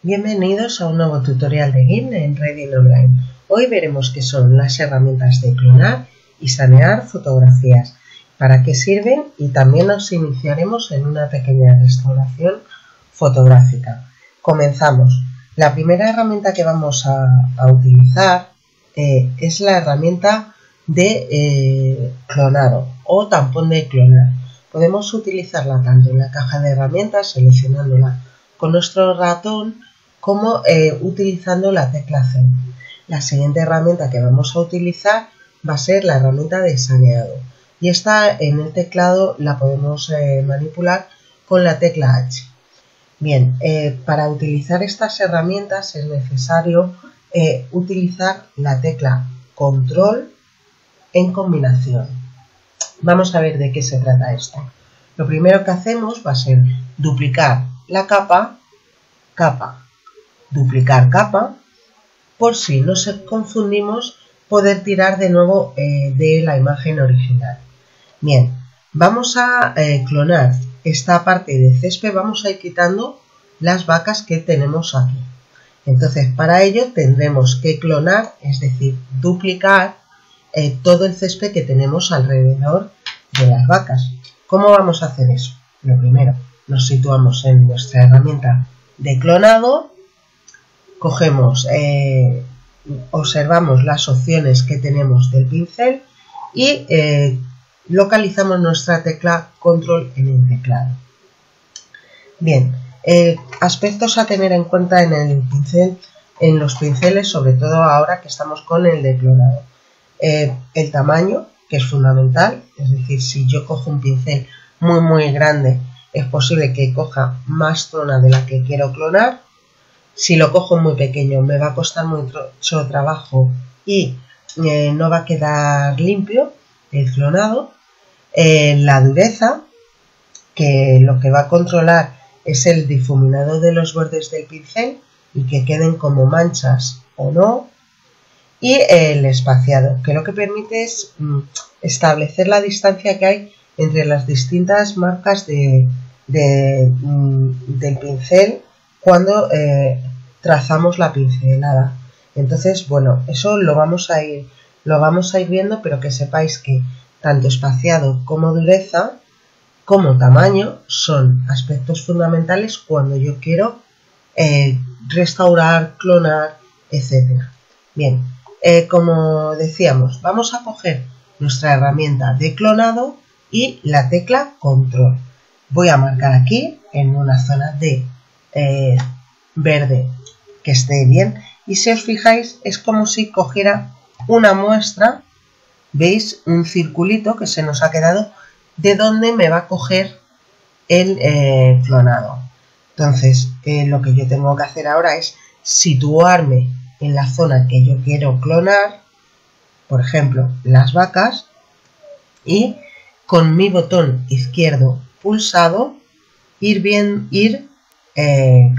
Bienvenidos a un nuevo tutorial de GIMP en Reading Online. Hoy veremos qué son las herramientas de clonar y sanear fotografías, para qué sirven y también nos iniciaremos en una pequeña restauración fotográfica. Comenzamos. La primera herramienta que vamos a utilizar es la herramienta de clonado o tampón de clonar. Podemos utilizarla tanto en la caja de herramientas, seleccionándola con nuestro ratón, como utilizando la tecla C. La siguiente herramienta que vamos a utilizar va a ser la herramienta de saneado. Y esta en el teclado la podemos manipular con la tecla H. Bien, para utilizar estas herramientas es necesario utilizar la tecla Control en combinación. Vamos a ver de qué se trata esto. Lo primero que hacemos va a ser duplicar la capa, duplicar capa, por si nos confundimos, poder tirar de nuevo de la imagen original. Bien, vamos a clonar esta parte de césped, vamos a ir quitando las vacas que tenemos aquí. Entonces, para ello tendremos que clonar, es decir, duplicar todo el césped que tenemos alrededor de las vacas. ¿Cómo vamos a hacer eso? Lo primero, nos situamos en nuestra herramienta de clonado, cogemos, observamos las opciones que tenemos del pincel y localizamos nuestra tecla Control en el teclado. Bien, aspectos a tener en cuenta en el pincel, en los pinceles, sobre todo ahora que estamos con el de clonado. El tamaño, que es fundamental, es decir, si yo cojo un pincel muy grande, es posible que coja más zona de la que quiero clonar. Si lo cojo muy pequeño, me va a costar mucho trabajo y no va a quedar limpio el clonado. La dureza, que lo que va a controlar es el difuminado de los bordes del pincel y que queden como manchas o no. Y el espaciado, que lo que permite es establecer la distancia que hay entre las distintas marcas del pincel cuando trazamos la pincelada. Entonces, bueno, eso lo vamos a ir viendo, pero que sepáis que tanto espaciado como dureza, como tamaño, son aspectos fundamentales cuando yo quiero restaurar, clonar, etc. Bien, como decíamos, vamos a coger nuestra herramienta de clonado y la tecla Control. Voy a marcar aquí en una zona de verde que esté bien, y si os fijáis es como si cogiera una muestra, veis un circulito que se nos ha quedado de donde me va a coger el clonado. Entonces lo que yo tengo que hacer ahora es situarme en la zona que yo quiero clonar, por ejemplo las vacas, y con mi botón izquierdo pulsado ir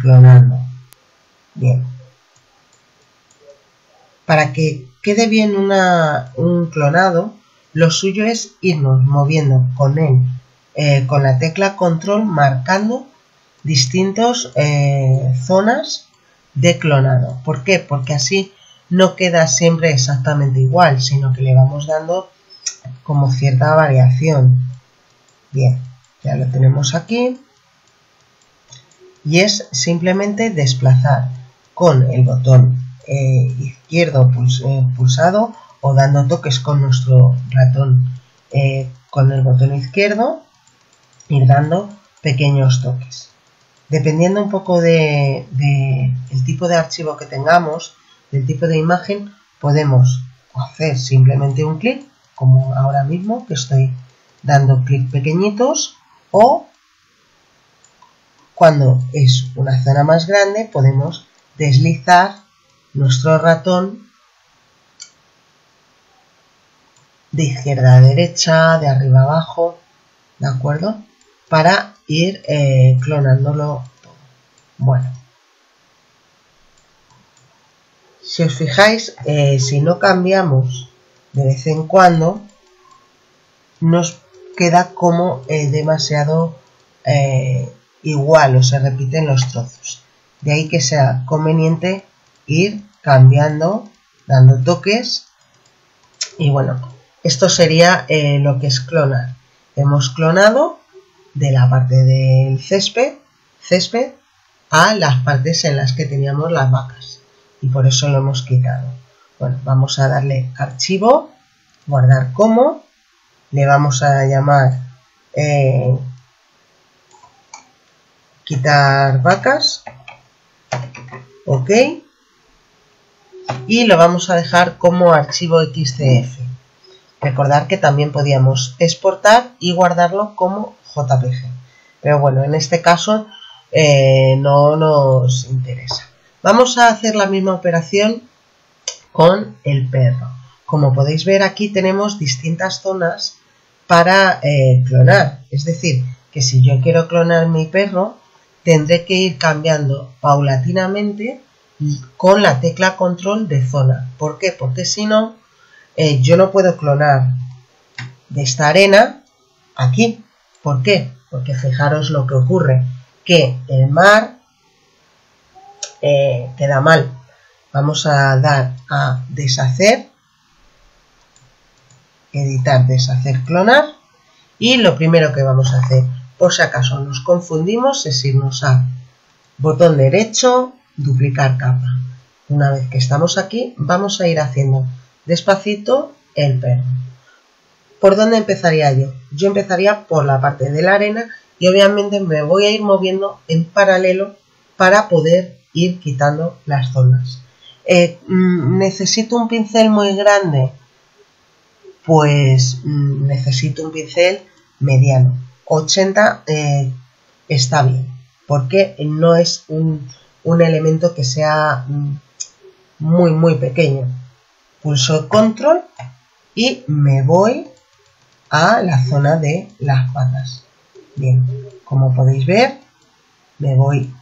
clonando. Bien, para que quede bien un clonado, lo suyo es irnos moviendo con la tecla Control, marcando distintas zonas de clonado. ¿Por qué? Porque así no queda siempre exactamente igual, sino que le vamos dando como cierta variación. Bien, ya lo tenemos aquí. Y es simplemente desplazar con el botón izquierdo pulsado o dando toques con nuestro ratón con el botón izquierdo, ir dando pequeños toques. Dependiendo un poco del tipo de archivo que tengamos, del tipo de imagen, podemos hacer simplemente un clic, como ahora mismo que estoy dando clic pequeñitos, o cuando es una zona más grande podemos deslizar nuestro ratón de izquierda a derecha, de arriba a abajo, ¿de acuerdo? Para ir clonándolo todo. Bueno, si os fijáis, si no cambiamos de vez en cuando, nos queda como demasiado igual, o se repiten los trozos. De ahí que sea conveniente ir cambiando, dando toques. Y bueno, esto sería lo que es clonar. Hemos clonado de la parte del césped a las partes en las que teníamos las vacas. Y por eso lo hemos quitado. Bueno, vamos a darle archivo, guardar como. Le vamos a llamar quitar vacas. Ok. Y lo vamos a dejar como archivo XCF. Recordar que también podíamos exportar y guardarlo como JPG. Pero bueno, en este caso no nos interesa. Vamos a hacer la misma operación con el perro. Como podéis ver, aquí tenemos distintas zonas para clonar. Es decir, que si yo quiero clonar mi perro, tendré que ir cambiando paulatinamente con la tecla control de zona. ¿Por qué? Porque si no, yo no puedo clonar de esta arena aquí. ¿Por qué? Porque fijaros lo que ocurre, que el mar queda mal. Vamos a dar a deshacer, editar, deshacer, clonar. Y lo primero que vamos a hacer, por si acaso nos confundimos, es irnos a botón derecho, duplicar capa. Una vez que estamos aquí, vamos a ir haciendo despacito el perro. ¿Por dónde empezaría yo? Yo empezaría por la parte de la arena y obviamente me voy a ir moviendo en paralelo para poder ir quitando las zonas. ¿Necesito un pincel muy grande? Pues necesito un pincel mediano. 80 está bien, porque no es un elemento que sea muy pequeño. Pulso control y me voy a la zona de las patas. Bien, como podéis ver, me voy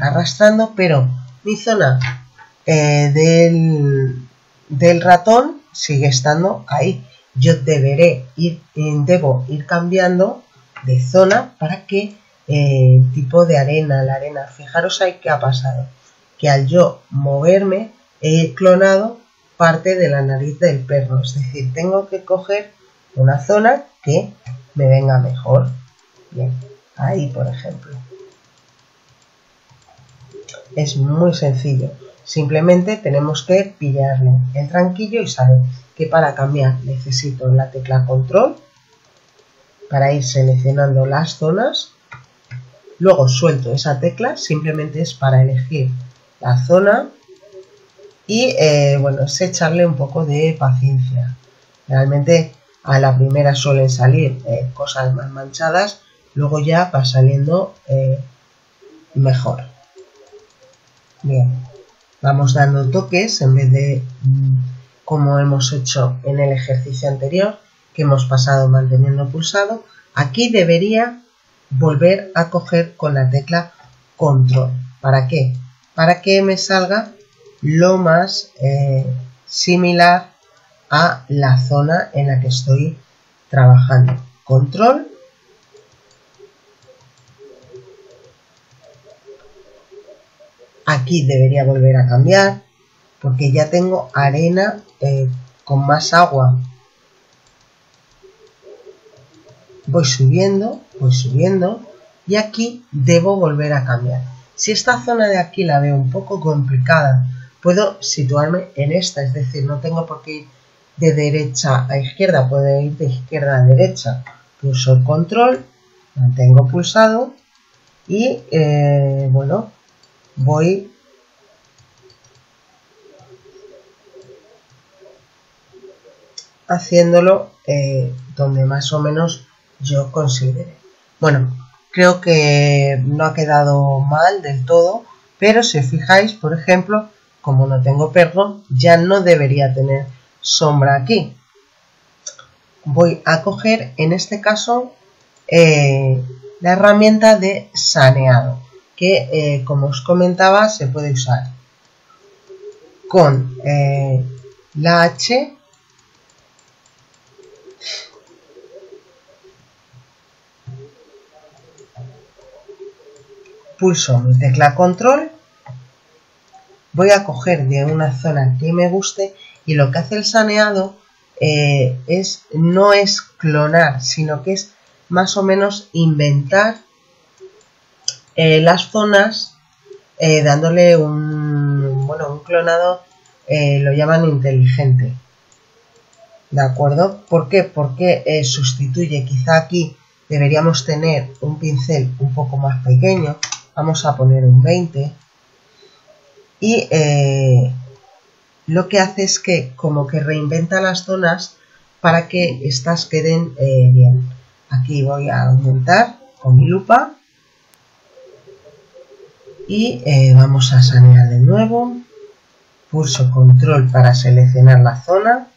arrastrando, pero mi zona del ratón sigue estando ahí. Yo debo ir cambiando de zona para que el tipo de arena, la arena, fijaros ahí qué ha pasado, que al yo moverme he clonado parte de la nariz del perro, es decir, tengo que coger una zona que me venga mejor. Bien, ahí por ejemplo. Es muy sencillo, simplemente tenemos que pillarle el tranquillo y saber que para cambiar necesito la tecla control para ir seleccionando las zonas. Luego suelto esa tecla, simplemente es para elegir la zona. Y bueno, es echarle un poco de paciencia. Realmente a la primera suelen salir cosas más manchadas, luego ya va saliendo mejor. Bien, vamos dando toques en vez de como hemos hecho en el ejercicio anterior, que hemos pasado manteniendo pulsado. Aquí debería volver a coger con la tecla control. ¿Para qué? Para que me salga lo más similar a la zona en la que estoy trabajando. Control. Aquí debería volver a cambiar porque ya tengo arena con más agua. Voy subiendo y aquí debo volver a cambiar. Si esta zona de aquí la veo un poco complicada, puedo situarme en esta, es decir, no tengo por qué ir de derecha a izquierda, puedo ir de izquierda a derecha. Pulso el control, mantengo pulsado y bueno, voy haciéndolo donde más o menos yo considere. Bueno, creo que no ha quedado mal del todo, pero si os fijáis, por ejemplo, como no tengo perro, ya no debería tener sombra aquí. Voy a coger, en este caso, la herramienta de saneado, que como os comentaba, se puede usar con la H pulso mi tecla control, voy a coger de una zona que me guste y lo que hace el saneado no es clonar, sino que es más o menos inventar las zonas dándole un clonado, lo llaman inteligente. ¿De acuerdo? ¿Por qué? Porque sustituye, quizá aquí deberíamos tener un pincel un poco más pequeño, vamos a poner un 20 y lo que hace es que como que reinventa las zonas para que estas queden bien. Aquí voy a aumentar con mi lupa y vamos a sanear de nuevo, pulso control para seleccionar la zona.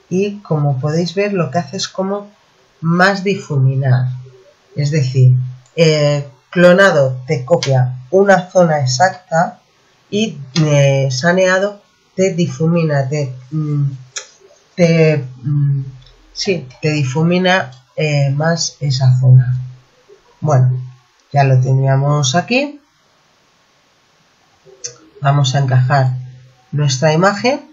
Y como podéis ver, lo que hace es como más difuminar. Es decir, clonado te copia una zona exacta y saneado te difumina, te difumina más esa zona. Bueno, ya lo teníamos aquí. Vamos a encajar nuestra imagen.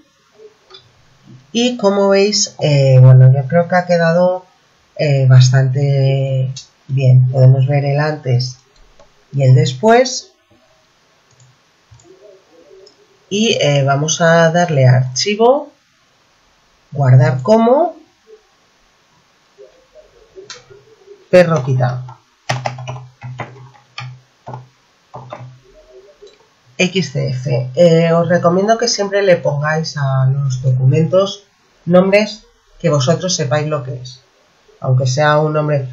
Y como veis, yo creo que ha quedado bastante bien. Podemos ver el antes y el después. Y vamos a darle a archivo, guardar como, perro quitado. XCF. Os recomiendo que siempre le pongáis a los documentos nombres que vosotros sepáis lo que es. Aunque sea un nombre,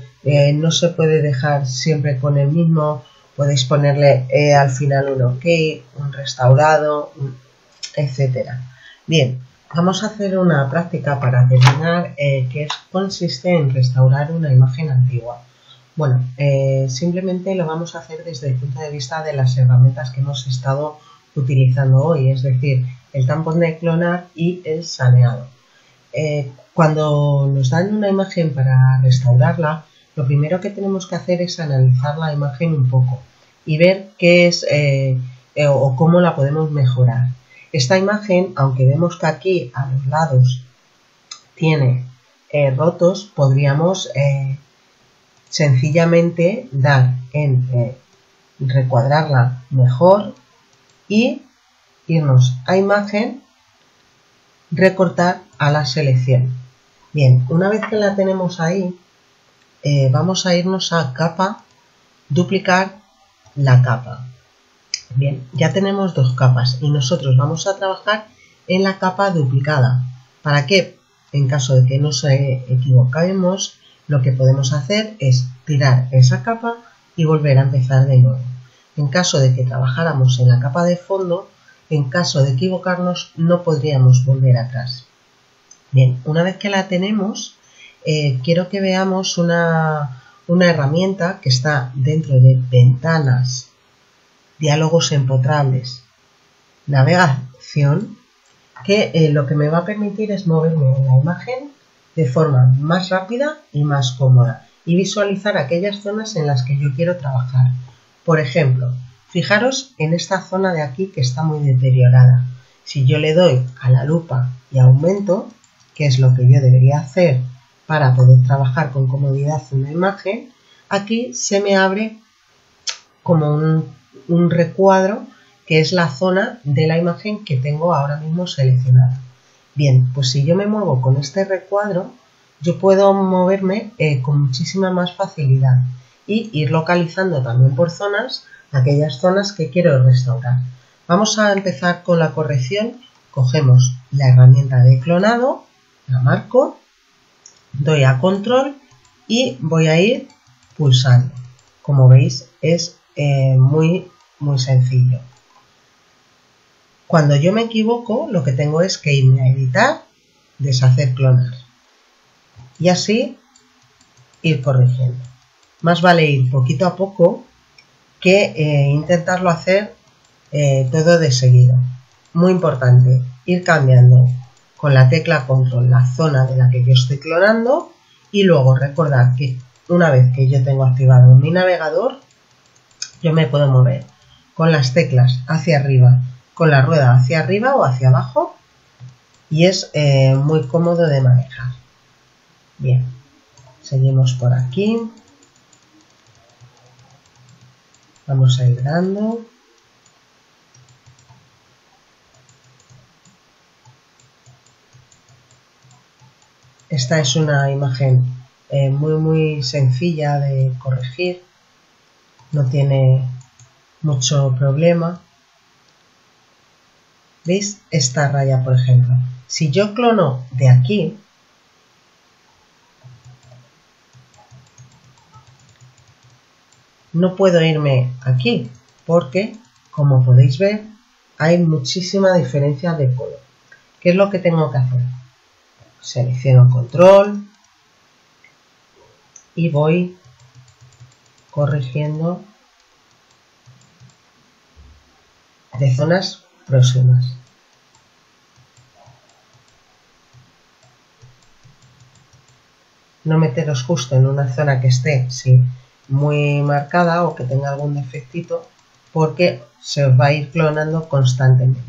no se puede dejar siempre con el mismo. Podéis ponerle al final un OK, un restaurado, etcétera. Bien, vamos a hacer una práctica para terminar que consiste en restaurar una imagen antigua. Bueno, simplemente lo vamos a hacer desde el punto de vista de las herramientas que hemos estado utilizando hoy, es decir, el tampón de clonar y el saneado. Cuando nos dan una imagen para restaurarla, lo primero que tenemos que hacer es analizar la imagen un poco y ver qué es o cómo la podemos mejorar. Esta imagen, aunque vemos que aquí a los lados tiene rotos, podríamos sencillamente dar en recuadrarla mejor y irnos a imagen, recortar a la selección. Bien, una vez que la tenemos ahí, vamos a irnos a capa, duplicar la capa. Bien, ya tenemos dos capas y nosotros vamos a trabajar en la capa duplicada. ¿Para qué? En caso de que nos equivoquemos, lo que podemos hacer es tirar esa capa y volver a empezar de nuevo. En caso de que trabajáramos en la capa de fondo, en caso de equivocarnos, no podríamos volver atrás. Bien, una vez que la tenemos, quiero que veamos una herramienta que está dentro de ventanas, diálogos empotrables, navegación, que lo que me va a permitir es moverme en la imagen de forma más rápida y más cómoda y visualizar aquellas zonas en las que yo quiero trabajar. Por ejemplo, fijaros en esta zona de aquí que está muy deteriorada. Si yo le doy a la lupa y aumento, que es lo que yo debería hacer para poder trabajar con comodidad una imagen, aquí se me abre como un recuadro que es la zona de la imagen que tengo ahora mismo seleccionada. Bien, pues si yo me muevo con este recuadro, yo puedo moverme con muchísima más facilidad y ir localizando también por zonas aquellas zonas que quiero restaurar. Vamos a empezar con la corrección. Cogemos la herramienta de clonado, la marco, doy a control y voy a ir pulsando. Como veis es muy sencillo. Cuando yo me equivoco, lo que tengo es que irme a editar, deshacer clonar y así ir corrigiendo. Más vale ir poquito a poco que intentarlo hacer todo de seguido. Muy importante, ir cambiando con la tecla control la zona de la que yo estoy clonando y luego recordar que una vez que yo tengo activado mi navegador, Yo me puedo mover con las teclas hacia arriba, con la rueda hacia arriba o hacia abajo, y es muy cómodo de manejar. Bien, seguimos por aquí. Vamos a ir dando. Esta es una imagen muy sencilla de corregir, no tiene mucho problema. ¿Veis esta raya, por ejemplo? Si yo clono de aquí, no puedo irme aquí porque, como podéis ver, hay muchísima diferencia de color. ¿Qué es lo que tengo que hacer? Selecciono control y voy corrigiendo de zonas próximas. No meteros justo en una zona que esté muy marcada o que tenga algún defectito, porque se os va a ir clonando constantemente.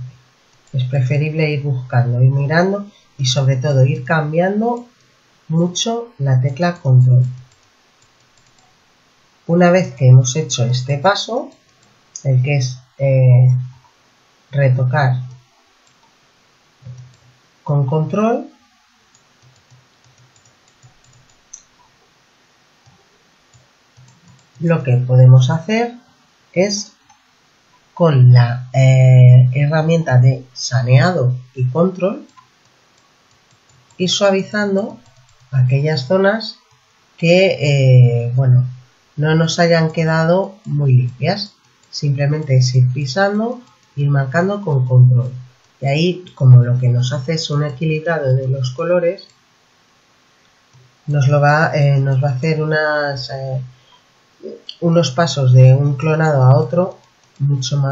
Es preferible ir buscando, ir mirando y sobre todo ir cambiando mucho la tecla control. Una vez que hemos hecho este paso, el que es retocar con control, lo que podemos hacer es con la herramienta de saneado y control ir suavizando aquellas zonas que no nos hayan quedado muy limpias. Simplemente es ir pisando, ir marcando con control. Y ahí, como lo que nos hace es un equilibrado de los colores, nos va a hacer unos pasos de un clonado a otro mucho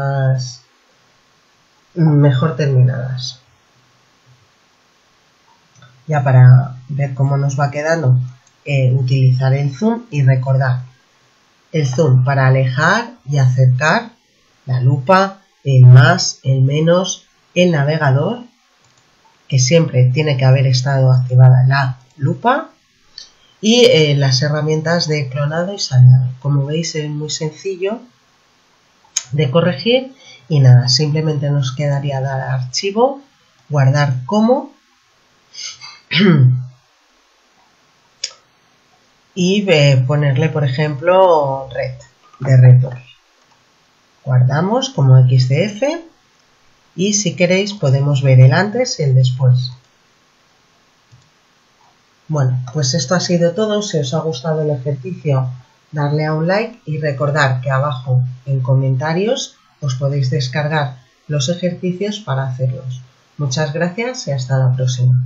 mejor terminadas. Ya para ver cómo nos va quedando, utilizar el zoom y recordar el zoom para alejar y acercar, la lupa, el más, el menos, el navegador, que siempre tiene que haber estado activada la lupa, y las herramientas de clonado y saneado. Como veis, es muy sencillo de corregir y nada, simplemente nos quedaría dar a archivo, guardar como y ponerle, por ejemplo, red de retorno. Guardamos como XDF y si queréis podemos ver el antes y el después. Bueno, pues esto ha sido todo. Si os ha gustado el ejercicio, darle a un like y recordar que abajo en comentarios os podéis descargar los ejercicios para hacerlos. Muchas gracias y hasta la próxima.